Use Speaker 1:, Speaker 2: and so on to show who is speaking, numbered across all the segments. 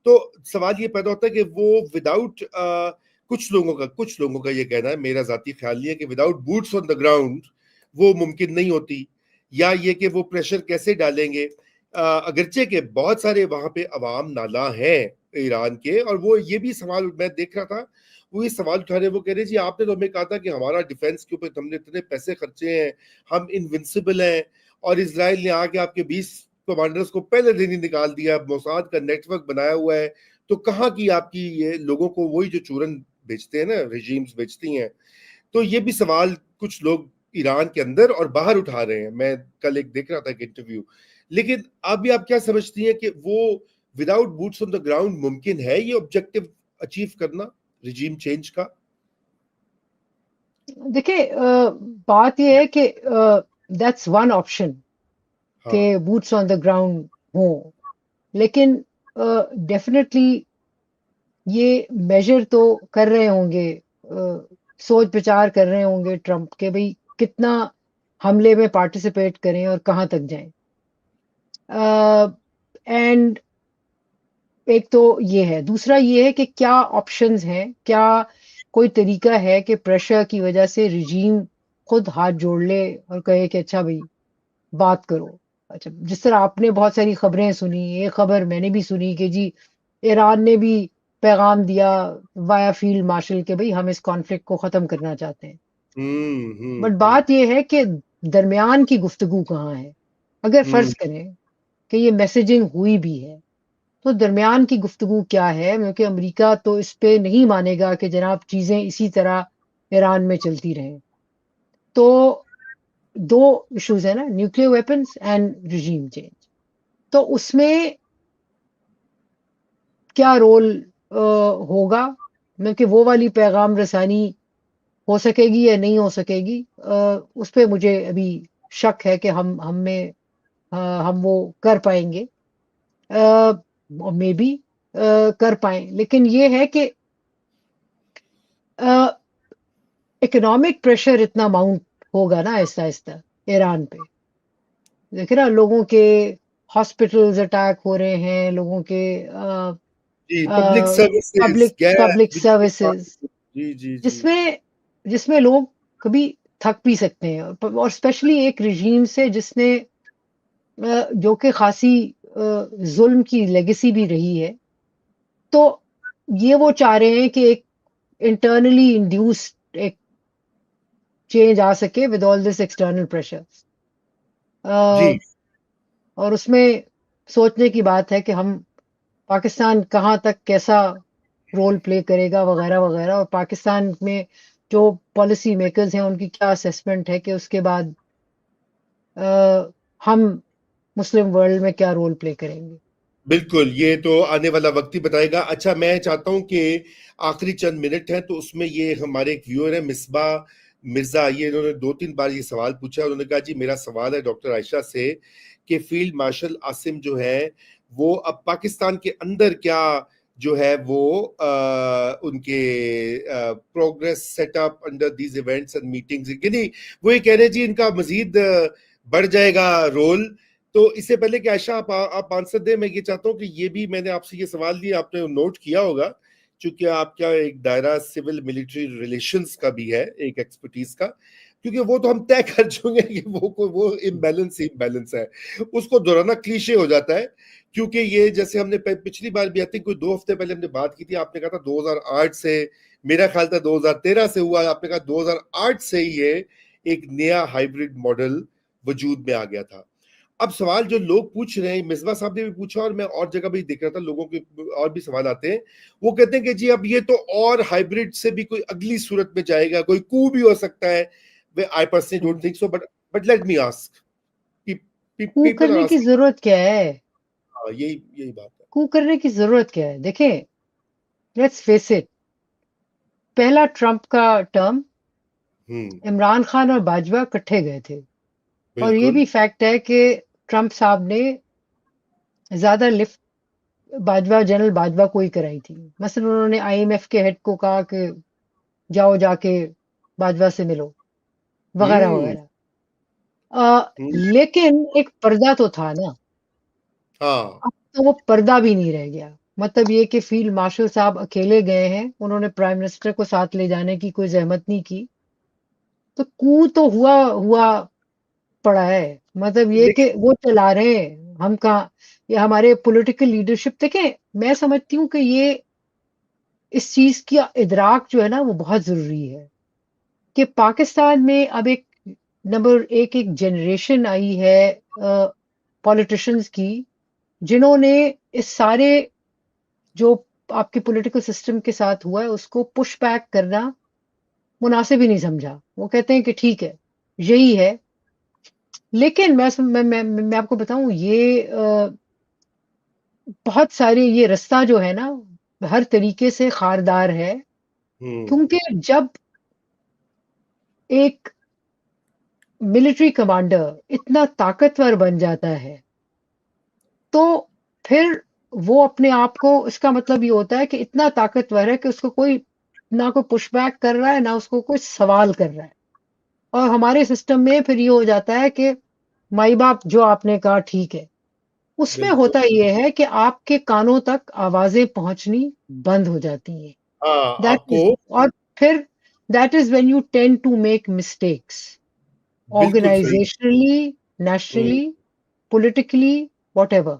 Speaker 1: تو سوال یہ پیدا ہوتا ہے کہ وہ وداؤٹ کچھ لوگوں کا یہ کہنا ہے, میرا ذاتی خیال نہیں ہے, کہ without boots on the ground وہ ممکن نہیں ہوتی, یا یہ کہ وہ پریشر کیسے ڈالیں گے. اگرچہ کہ بہت سارے وہاں پہ عوام نالاں ہیں ایران کے, اور وہ یہ بھی سوال میں دیکھ رہا تھا, وہ یہ سوال اٹھا رہے, وہ کہہ رہے جی آپ نے تو ہمیں کہا تھا کہ ہمارا ڈیفینس کے اوپر ہم نے اتنے پیسے خرچے ہیں, ہم انونسبل ہیں, اور اسرائیل نے آ کے آپ کے 20 کمانڈرز کو پہلے دن ہی نکال دیا, موساد کا نیٹ ورک بنایا ہوا ہے, تو کہاں کی آپ کی یہ لوگوں کو وہی جو چورن بیچتے ہیں نا, ریجیمز بیچتی ہیں. تو یہ بھی سوال کچھ لوگ ایران کے اندر اور باہر اٹھا رہے ہیں. میں کل ایک دیکھ رہا تھا ایک انٹرویو, لیکن ابھی آپ کیا سمجھتی ہیں کہ وہ without boots on the ground ممکن ہے یہ آبجیکٹو اچیو کرنا رجیم چینج کا؟
Speaker 2: دیکھیں بات یہ ہے کہ دیٹس ون آپشن کہ بوٹس آن دا گراؤنڈ ہوں, لیکن ڈیفینیٹلی یہ میجر تو کر رہے ہوں گے, سوچ بچار کر رہے ہوں گے ٹرمپ کے بھئی کتنا حملے میں پارٹیسپیٹ کریں اور کہاں تک جائیں. اینڈ ایک تو یہ ہے, دوسرا یہ ہے کہ کیا آپشنز ہیں, کیا کوئی طریقہ ہے کہ پریشر کی وجہ سے رجیم خود ہاتھ جوڑ لے اور کہے کہ اچھا بھائی بات کرو. اچھا, جس طرح آپ نے بہت ساری خبریں سنی, ایک خبر میں نے بھی سنی کہ جی ایران نے بھی پیغام دیا وایا فیلڈ مارشل کہ بھئی ہم اس کانفلکٹ کو ختم کرنا چاہتے ہیں. بٹ بات یہ ہے کہ درمیان کی گفتگو کہاں ہے. اگر فرض کریں کہ یہ میسیجنگ ہوئی بھی ہے تو درمیان کی گفتگو کیا ہے, کیونکہ امریکہ تو اس پہ نہیں مانے گا کہ جناب چیزیں اسی طرح ایران میں چلتی رہیں. تو دو ایشوز ہیں نا, nuclear weapons and regime change. تو اس میں کیا رول ہوگا, کہ وہ والی پیغام رسانی ہو سکے گی یا نہیں ہو سکے گی, اس پہ مجھے ابھی شک ہے کہ ہم وہ کر پائیں گے, مے بی کر پائیں. لیکن یہ ہے کہ اکنامک پریشر اتنا ماؤنٹ ہوگا نا آہستہ آہستہ ایران پہ. دیکھیں نا لوگوں کے ہاسپٹلز اٹیک ہو رہے ہیں, لوگوں کے پبلک سروسز, جس میں لوگ کبھی تھک بھی سکتے ہیں, اور اسپیشلی ایک رجیم سے جس نے جو کہ خاصی ظلم کی لیگیسی بھی رہی ہے. تو یہ وہ چاہ رہے ہیں کہ ایک انٹرنلی انڈیوسڈ ایک چینج آ سکے with all this external pressure. اور اس میں سوچنے کی بات ہے کہ ہم پاکستان کہاں تک کیسا رول پلے کرے گا وغیرہ وغیرہ, اور پاکستان میں جو پالیسی میکرز ہیں ان کی کیا اسیسمنٹ ہے کہ اس کے بعد ہم مسلم ورلڈ میں کیا رول پلے کریں گے.
Speaker 1: بالکل, یہ تو آنے والا وقت ہی بتائے گا. اچھا, میں چاہتا ہوں کہ آخری چند منٹ ہیں تو اس میں یہ ہمارے ایک ویور ہیں مصباح مرزا, یہ انہوں نے 2-3 بار یہ سوال پوچھا. انہوں نے کہا جی میرا سوال ہے ڈاکٹر عائشہ سے کہ فیلڈ مارشل عاصم جو ہے وہ اب پاکستان کے اندر کیا جو ہے وہ ان کے progress set up under these events and meetings, یعنی وہ یہ کہہ رہے جی ان کا مزید بڑھ جائے گا رول. تو اس سے پہلے کہ عائشہ آپ آنسر دیں, میں یہ چاہتا ہوں کہ یہ بھی میں نے آپ سے یہ سوال دیا, آپ نے نوٹ کیا ہوگا چونکہ آپ کا ایک دائرہ سول ملٹری ریلیشنز کا بھی ہے, ایک ایکسپرٹیز کا, کیونکہ وہ تو ہم طے کر چکے ہیں کہ وہ امبیلنس ہے, اس کو دہرانا کلیشے ہو جاتا ہے. کیونکہ یہ جیسے ہم نے پچھلی بار بھی آتی کوئی 2 ہفتے پہلے ہم نے بات کی تھی, آپ نے کہا تھا 2008 سے, میرا خیال تھا 2013 سے ہوا, آپ نے کہا 2008 سے ہی یہ ایک نیا ہائیبرڈ ماڈل وجود میں آ گیا تھا. اب سوال جو لوگ پوچھ رہے ہیں, مصباح صاحب نے بھی پوچھا اور میں اور جگہ بھی دیکھ رہا تھا, لوگوں کے اور بھی سوال آتے ہیں, وہ کہتے ہیں کہ جی اب یہ تو اور ہائیبرڈ سے بھی کوئی اگلی صورت میں جائے گا, کوئی کو بھی ہو سکتا ہے. I personally don't think so, but let me ask.
Speaker 2: کو کرنے کی ضرورت کیا ہے,
Speaker 1: یہی بات ہے.
Speaker 2: کو کرنے کی ضرورت کیا ہے. دیکھیں لیٹس فیس اٹ, پہلا ٹرمپ کا ٹرم عمران خان اور باجوہ کٹھے گئے تھے, اور یہ بھی فیکٹ ہے کہ ٹرمپ صاحب نے زیادہ لفٹ باجوہ جنرل باجوہ کو ہی کرائی تھی. مثلا انہوں نے IMF کے ہیڈ کو کہا کہ جاؤ جا کے باجوہ سے ملو وغیرہ وغیرہ. لیکن ایک پردہ تو تھا نا, اب تو وہ پردہ بھی نہیں رہ گیا. مطلب یہ کہ فیلڈ مارشل صاحب اکیلے گئے ہیں، انہوں نے پرائم منسٹر کو ساتھ لے جانے کی کوئی زحمت نہیں کی، تو کو تو ہوا پڑا ہے. مطلب یہ کہ
Speaker 1: لیکن
Speaker 2: وہ چلا رہے ہیں، ہم کہاں. یہ ہمارے پولیٹیکل لیڈرشپ دیکھیں، میں سمجھتی ہوں کہ یہ اس چیز کا ادراک جو ہے نا وہ بہت ضروری ہے کہ پاکستان میں اب ایک نمبر ایک جنریشن آئی ہے پولیٹیشنز کی، جنہوں نے اس سارے جو آپ کے پولیٹیکل سسٹم کے ساتھ ہوا ہے اس کو پش بیک کرنا مناسب ہی نہیں سمجھا. وہ کہتے ہیں کہ ٹھیک ہے یہی ہے. لیکن میں آپ کو بتاؤں یہ بہت سارے یہ رستہ جو ہے نا ہر طریقے سے خاردار ہے، کیونکہ جب ایک ملٹری کمانڈر اتنا طاقتور بن جاتا ہے تو پھر وہ اپنے آپ کو، اس کا مطلب یہ ہوتا ہے کہ اتنا طاقتور ہے کہ اس کو کوئی نہ کوئی پش بیک کر رہا ہے نہ اس کو کوئی سوال کر رہا ہے. اور ہمارے سسٹم میں پھر یہ ہو جاتا ہے کہ مائی باپ جو آپ نے کہا ٹھیک ہے. اس میں
Speaker 1: بالکل
Speaker 2: ہوتا یہ ہے کہ آپ کے کانوں تک آوازیں پہنچنی بند ہو جاتی ہیں.
Speaker 1: ہاں آپ کو
Speaker 2: اور پھر that is when you tend to make mistakes
Speaker 1: بالکل صحیح.
Speaker 2: Organizationally, nationally, politically, whatever.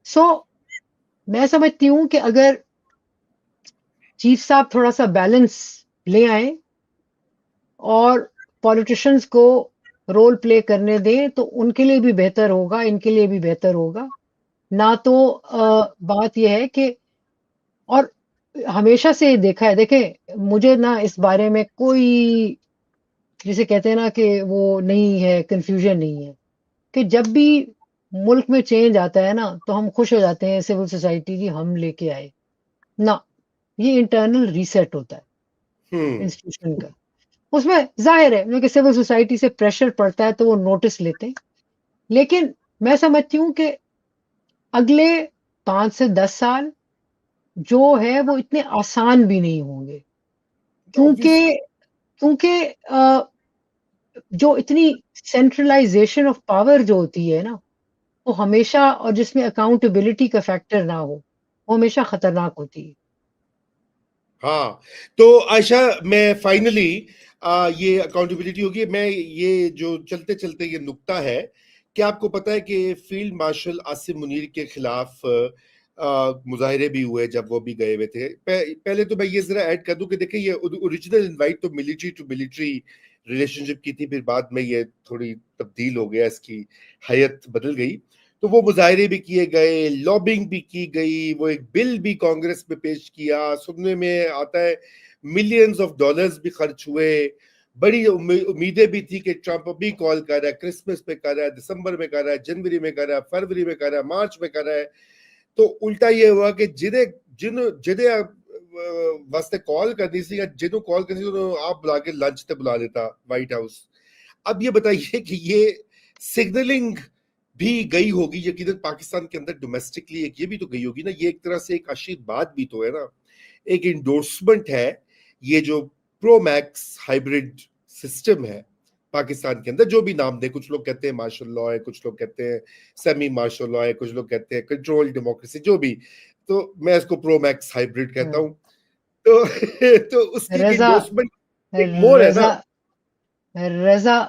Speaker 2: So میں سمجھتی ہوں کہ اگر چیف صاحب تھوڑا سا بیلنس لے آئیں اور پولیٹیشنز کو رول پلے کرنے دیں تو ان کے لیے بھی بہتر ہوگا، ان کے لیے بھی بہتر ہوگا. نہ تو بات یہ ہے کہ، اور ہمیشہ سے دیکھا ہے، دیکھیں مجھے نہ اس بارے میں کوئی جسے کہتے ہیں نا کہ وہ نہیں ہے، کنفیوژن نہیں ہے کہ جب بھی ملک میں چینج آتا ہے نا تو ہم خوش ہو جاتے ہیں سول سوسائٹی کی ہم لے کے آئے. نہ، یہ انٹرنل ریسیٹ ہوتا ہے
Speaker 1: ہوں
Speaker 2: انسٹیٹیوشن کا. اس میں ظاہر ہے کہ سول سوسائٹی سے پریشر پڑتا ہے تو وہ نوٹس لیتے ہیں، لیکن میں سمجھتی ہوں کہ اگلے 5 سے 10 سال جو ہے وہ اتنے آسان بھی نہیں ہوں گے،
Speaker 1: obvious.
Speaker 2: کیونکہ جو اتنی سینٹرلائزیشن آف پاور جو ہوتی ہے نا وہ ہمیشہ، اور جس میں اکاؤنٹیبلٹی کا فیکٹر نہ ہو، وہ ہمیشہ خطرناک ہوتی ہے.
Speaker 1: ہاں تو عائشہ میں فائنلی یہ اکاؤنٹیبلٹی ہوگی. میں یہ جو چلتے چلتے یہ نکتہ ہے کہ آپ کو پتا ہے کہ فیلڈ مارشل عاصم منیر کے خلاف مظاہرے بھی ہوئے جب وہ بھی گئے ہوئے تھے. پہلے تو میں یہ ذرا ایڈ کر دوں کہ دیکھیں یہ اوریجنل انوائٹ تو ملٹری ٹو ملٹری ریلیشن شپ کی تھی، پھر بعد میں یہ تھوڑی تبدیل ہو گیا، اس کی حیت بدل گئی. تو وہ مظاہرے بھی کیے گئے، لابنگ بھی کی گئی، وہ ایک بل بھی کانگریس میں پیش کیا، سننے میں آتا ہے ملینز آف ڈالرز بھی خرچ ہوئے. بڑی امیدیں بھی تھی کہ ٹرمپ ابھی کال کر رہا ہے، کرسمس میں کر رہا ہے، دسمبر میں کر رہا ہے، جنوری میں کر رہا ہے، فروری میں کر رہا ہے، مارچ میں کر رہا ہے. تو الٹا یہ ہوا کہ جنہیں واسطے کال کرنی سی یا جنہوں کال کرنی سی انہوں آپ بلا کے لنچ تے بلا دیتا وائٹ ہاؤس. اب یہ بتائیے کہ یہ سگنلنگ بھی گئی ہوگی یقیناً پاکستان کے اندر ڈومیسٹکلی، ایک یہ بھی تو گئی ہوگی نا، یہ ایک طرح سے ایک آشیرواد بھی تو ہے نا، ایک انڈورسمنٹ ہے. یہ جو پرو میکس ہائیبرڈ سسٹم ہے پاکستان کے اندر، جو بھی نام دے، کچھ لوگ کہتے ہیں مارشل لا ہے، کچھ لوگ کہتے ہیں سیمی مارشل لا ہے، کچھ لوگ کہتے ہیں کنٹرول ڈیموکریسی، جو بھی، تو میں اس کو پرو میکس ہائیبرڈ کہتا ہوں. تو تو اس کی ایک
Speaker 2: رضا
Speaker 1: انڈورسمنٹ ایک مور ہے نا.
Speaker 2: رضا رضا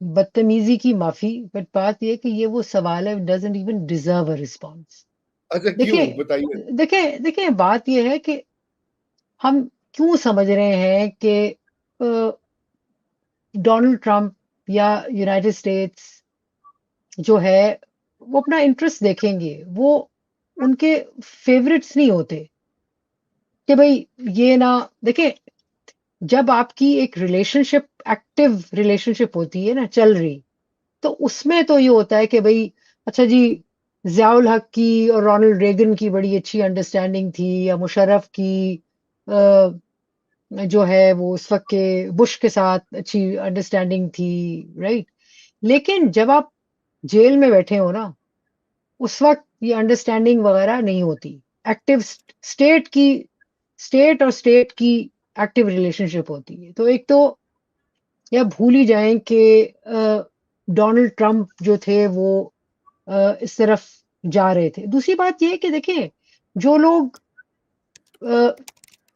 Speaker 2: بدتمیزی کی معافی، بٹ بات یہ کہ یہ وہ سوال ہے doesn't even deserve a response.
Speaker 1: اچھا کیوں
Speaker 2: دیکھیں
Speaker 1: بتائیے.
Speaker 2: دیکھیں بات یہ ہے کہ ہم کیوں سمجھ رہے ہیں کہ ڈونلڈ ٹرمپ یا یونائٹڈ اسٹیٹس جو ہے وہ اپنا انٹرسٹ دیکھیں گے، وہ ان کے فیورٹس نہیں ہوتے کہ بھئی یہ نہ. دیکھیں جب آپ کی ایک ریلیشن شپ ایکٹیو ریلیشن شپ ہوتی ہے نا چل رہی، تو اس میں تو یہ ہوتا ہے کہ بھئی اچھا جی ضیاء الحق کی اور رونلڈ ریگن کی بڑی اچھی انڈرسٹینڈنگ تھی، یا مشرف کی جو ہے وہ اس وقت کے بش کے ساتھ اچھی انڈرسٹینڈنگ تھی، رائٹ. لیکن جب آپ جیل میں بیٹھے ہو نا اس وقت یہ انڈرسٹینڈنگ وغیرہ نہیں ہوتی. ایکٹیو اسٹیٹ اور اسٹیٹ کی ایکٹیو ریلیشن شپ ہوتی ہے. تو ایک تو یا بھول ہی جائیں کہ ڈونلڈ ٹرمپ جو تھے وہ اس طرف جا رہے تھے. دوسری بات یہ کہ دیکھیں جو لوگ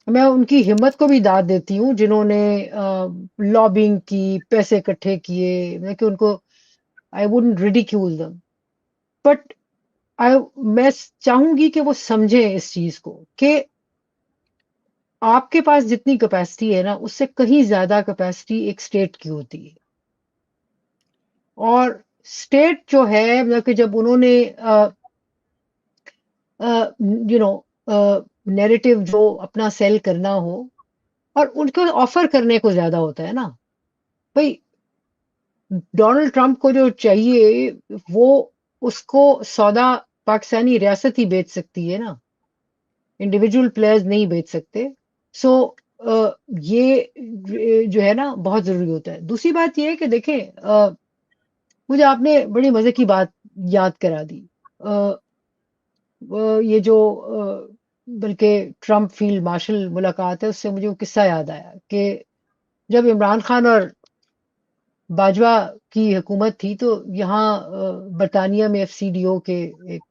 Speaker 2: میں ان کی ہمت کو بھی داد دیتی ہوں جنہوں نے لابنگ کی، پیسے اکٹھے کیے، میں کہ ان کو I wouldn't ridicule them، but میں چاہوں گی کہ وہ سمجھیں اس چیز کو کہ آپ کے پاس جتنی کیپیسٹی ہے نا، اس سے کہیں زیادہ کیپیسٹی ایک اسٹیٹ کی ہوتی ہے. اور اسٹیٹ جو ہے مطلب کہ جب انہوں نے یو نو نیریٹو جو اپنا سیل کرنا ہو، اور ان کو آفر کرنے کو زیادہ ہوتا ہے نا بھائی. ڈونلڈ ٹرمپ کو جو چاہیے وہ اس کو سودا پاکستانی ریاست ہی بیچ سکتی ہے نا، انڈیویجول پلیئرز نہیں بیچ سکتے. سو یہ جو ہے نا بہت ضروری ہوتا ہے. دوسری بات یہ ہے کہ دیکھیں مجھے آپ نے بڑی مزے کی بات یاد کرا دی. یہ جو بلکہ ٹرمپ فیلڈ مارشل ملاقات ہے، اس سے مجھے وہ قصہ یاد آیا کہ جب عمران خان اور باجوہ کی حکومت تھی تو یہاں برطانیہ میں ایف سی ڈی او کے ایک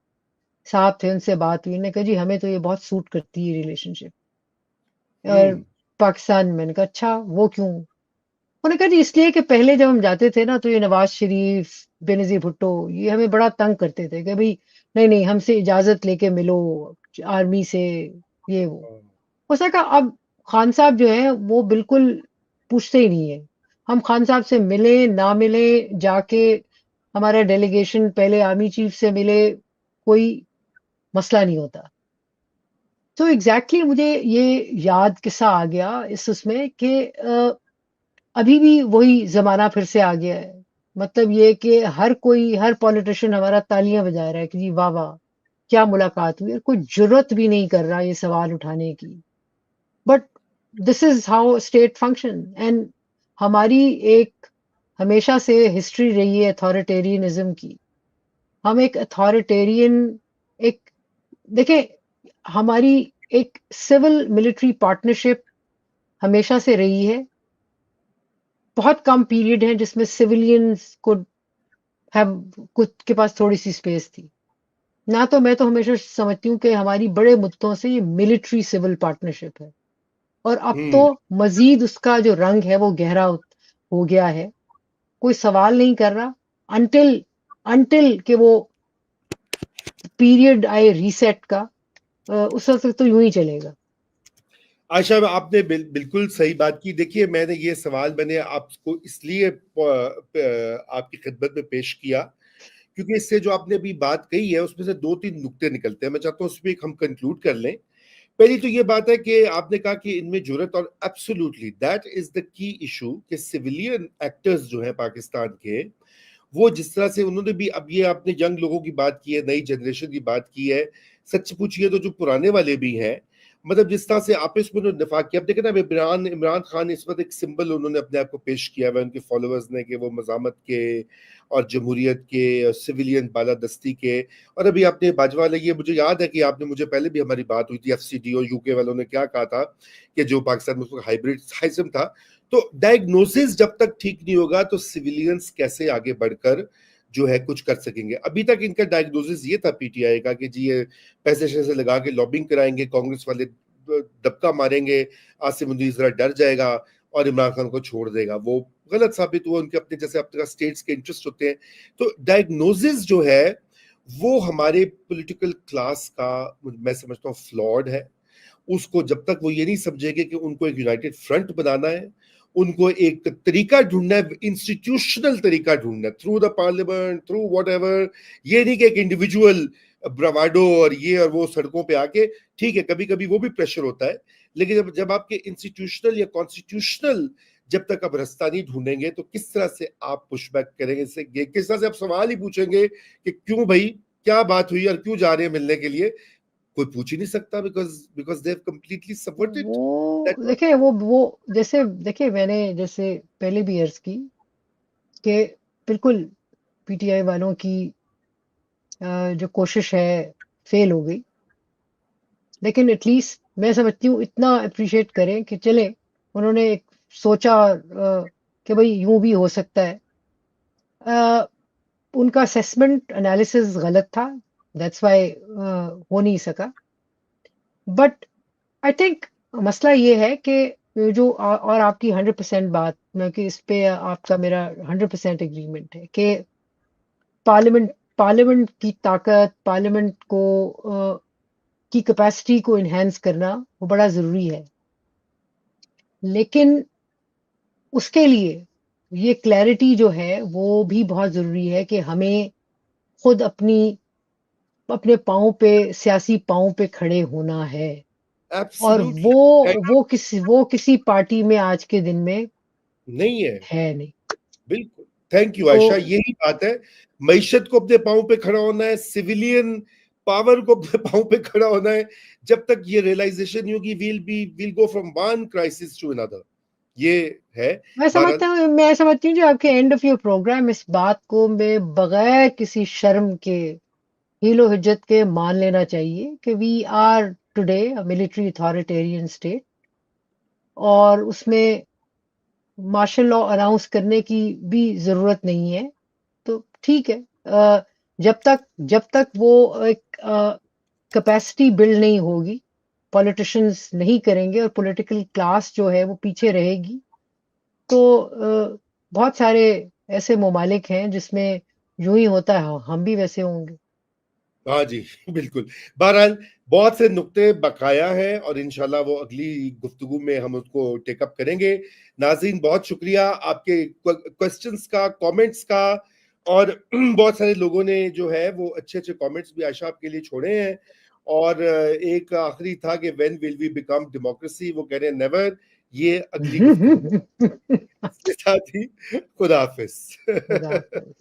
Speaker 2: صاحب تھے، ان سے بات ہوئی، انہوں نے کہا جی ہمیں تو یہ بہت سوٹ کرتی ہے ریلیشن شپ اور پاکستان میں. نے کہا اچھا وہ کیوں؟ انہوں نے کہا جی اس لیے کہ پہلے جب ہم جاتے تھے نا تو یہ نواز شریف، بینظیر بھٹو یہ ہمیں بڑا تنگ کرتے تھے کہ بھئی نہیں نہیں ہم سے اجازت لے کے ملو آرمی سے، یہ وہ. اس نے کہا اب خان صاحب جو ہیں وہ بالکل پوچھتے ہی نہیں ہے. ہم خان صاحب سے ملیں نہ ملیں، جا کے ہمارا ڈیلیگیشن پہلے آرمی چیف سے ملے، کوئی مسئلہ نہیں ہوتا. تو ایگزیکٹلی مجھے یہ یاد قصہ آ گیا اس میں کہ ابھی بھی وہی زمانہ پھر سے آ گیا ہے. مطلب یہ کہ ہر کوئی، ہر پولیٹیشین ہمارا تالیاں بجا رہا ہے کہ جی واہ واہ کیا ملاقات ہوئی، اور کوئی جرت بھی نہیں کر رہا یہ سوال اٹھانے کی. But this is how state function. And ہماری ایک ہمیشہ سے ہسٹری رہی ہے اتھارٹیرینزم کی. ہم ایک اتھارٹیرین، ایک دیکھیں ہماری ایک سول ملٹری پارٹنرشپ ہمیشہ سے رہی ہے. بہت کم پیریڈ ہیں جس میں سویلینز کو کچھ کے پاس تھوڑی سی اسپیس تھی. نہ تو میں تو ہمیشہ سمجھتی ہوں کہ ہماری بڑے مدتوں سے یہ ملٹری سول پارٹنرشپ ہے، اور اب تو مزید اس کا جو رنگ ہے وہ گہرا ہو گیا ہے. کوئی سوال نہیں کر رہا انٹل کہ وہ پیریڈ آئے ریسیٹ کا، اس وقت تک تو یوں ہی چلے گا.
Speaker 1: عائشہ آپ نے بالکل صحیح بات کی. دیکھیے میں نے یہ سوال میں نے آپ کو اس لیے آپ کی خدمت میں پیش کیا کیونکہ اس سے جو آپ نے ابھی بات کہی ہے اس میں سے 2-3 نکتے نکلتے ہیں. میں چاہتا ہوں اس پہ ہم کنکلوڈ کر لیں. پہلی تو یہ بات ہے کہ آپ نے کہا کہ ان میں جرت، اور ایبسولوٹلی دیٹ از دا کی ایشو کہ سویلین ایکٹرز جو ہیں پاکستان کے، وہ جس طرح سے انہوں نے بھی، اب یہ آپ نے ینگ لوگوں کی بات کی ہے، نئی جنریشن کی بات کی ہے، سچ پوچھئے تو جو پرانے والے بھی ہیں، مطلب جس طرح سے آپس میں نفاق کیا. اب دیکھیں نا عمران خان اس وقت ایک سمبل انہوں نے اپنے آپ کو پیش کیا ہے ان کے فالوورز نے کہ وہ مزاحمت کے اور جمہوریت کے، سویلین بالادستی کے. اور ابھی آپ نے باجوہ والا، یہ مجھے یاد ہے کہ آپ نے مجھے پہلے بھی ہماری بات ہوئی تھی F C D O U K والوں نے کیا کہا تھا کہ جو پاکستان میں ہائیبرڈ سائزم تھا. تو ڈائگنوسس جب تک ٹھیک نہیں ہوگا تو سویلینز کیسے آگے بڑھ کر جو ہے کچھ کر سکیں گے. ابھی تک ان کا ڈائگنوسس یہ تھا پی ٹی آئی کا کہ جی یہ پیسے شیسے لگا کے لابنگ کرائیں گے، کانگریس والے دبکا ماریں گے، عاصم مدیر ذرا ڈر جائے گا اور عمران خان کو چھوڑ دے گا. وہ غلط ثابت ہوا. ان کے اپنے جیسے اپنے اسٹیٹس کے انٹرسٹ ہوتے ہیں. تو ڈائگنوسس جو ہے وہ ہمارے پولیٹیکل کلاس کا میں سمجھتا ہوں فلاڈ ہے. اس کو جب تک وہ یہ نہیں سمجھے گے کہ ان کو ایک یونائٹڈ فرنٹ بنانا ہے، ان کو ایک طریقہ ڈھونڈنا ہے، انسٹیٹیوشنل طریقہ ڈھونڈنا ہے، through the parliament, through what ever. یہ نہیں کہ ایک انڈیویجول براواڈو اور یہ اور وہ سڑکوں پہ آ کے، ٹھیک ہے کبھی کبھی وہ بھی پریشر ہوتا ہے، لیکن جب آپ کے انسٹیٹیوشنل یا کانسٹیٹیوشنل جب تک آپ رستہ نہیں ڈھونڈیں گے تو کس طرح سے آپ پش بیک کریں گے، کس طرح سے آپ سوال ہی پوچھیں گے کہ کیوں بھائی کیا بات ہوئی اور کیوں جا رہے ہیں ملنے کے لیے. کوئی پوچھ ہی نہیں سکتا because they have completely subverted
Speaker 2: وہ
Speaker 1: that.
Speaker 2: دیکھیں وہ جیسے دیکھیں میں نے جیسے پہلے بھی عرض کی کہ بالکل پی ٹی آئی والوں کی جو کوشش ہے فیل ہو گئی، لیکن ایٹ لیسٹ میں سمجھتی ہوں اتنا اپریشیٹ کریں کہ چلے انہوں نے ایک سوچا کہ بھئی یوں بھی ہو سکتا ہے. ان کا اسیسمنٹ انالیسز غلط تھا، دیٹس وائی ہو نہیں سکا. بٹ آئی تھنک مسئلہ یہ ہے کہ جو اور آپ کی 100% بات میں کہ اس پہ آپ کا میرا 100% اگریمنٹ ہے کہ پارلیمنٹ کی طاقت، پارلیمنٹ کو کی کیپیسٹی کو انہینس کرنا وہ بڑا ضروری ہے، لیکن اس کے لیے یہ کلیئرٹی جو ہے وہ بھی بہت ضروری ہے کہ ہمیں خود اپنے پاؤں پہ، سیاسی پاؤں پہ کھڑے ہونا ہے، اور
Speaker 1: ایبسلیوٹلی
Speaker 2: وہ کسی پارٹی میں آج کے دن میں
Speaker 1: نہیں ہے.
Speaker 2: ہے نہیں.
Speaker 1: بالکل. تھینک یو
Speaker 2: تو
Speaker 1: عائشہ. یہی بات ہے. معیشت کو اپنے پاؤں پہ کھڑا ہونا ہے, سویلین پاور کو اپنے پاؤں پہ کھڑا ہونا ہے. جب تک یہ ریئلائزیشن نہیں ہوگی we'll go from one crisis to another. یہ ہے.
Speaker 2: میں سمجھتی ہوں جو آپ کے اینڈ آف یور پروگرام اس بات کو میں بغیر کسی شرم کے، ہیل و حجت کے مان لینا چاہیے کہ we are today military authoritarian state, اور اس میں مارشل لا اناؤنس کرنے کی بھی ضرورت نہیں ہے. تو ٹھیک ہے، جب تک وہ ایک کیپیسٹی بلڈ نہیں ہوگی، پولیٹیشنز نہیں کریں گے اور پولیٹیکل کلاس جو ہے وہ پیچھے رہے گی، تو بہت سارے ایسے ممالک ہیں جس میں یوں ہی ہوتا ہے، ہم بھی ویسے ہوں گے.
Speaker 1: ہاں جی بالکل. بہرحال بہت سے نقطے بقایا ہیں اور انشاءاللہ وہ اگلی گفتگو میں ہم اس کو ٹیک اپ کریں گے. ناظرین بہت شکریہ آپ کے کوسچنز کا، کامنٹس کا، اور بہت سارے لوگوں نے جو ہے وہ اچھے اچھے کامنٹس بھی عائشہ آپ کے لیے چھوڑے ہیں. اور ایک آخری تھا کہ when will we become democracy, وہ کہہ رہے ہیں نیور. یہ اگلی گفتگو. اس کے ساتھ ہی خدا حافظ.
Speaker 2: خدا حافظ.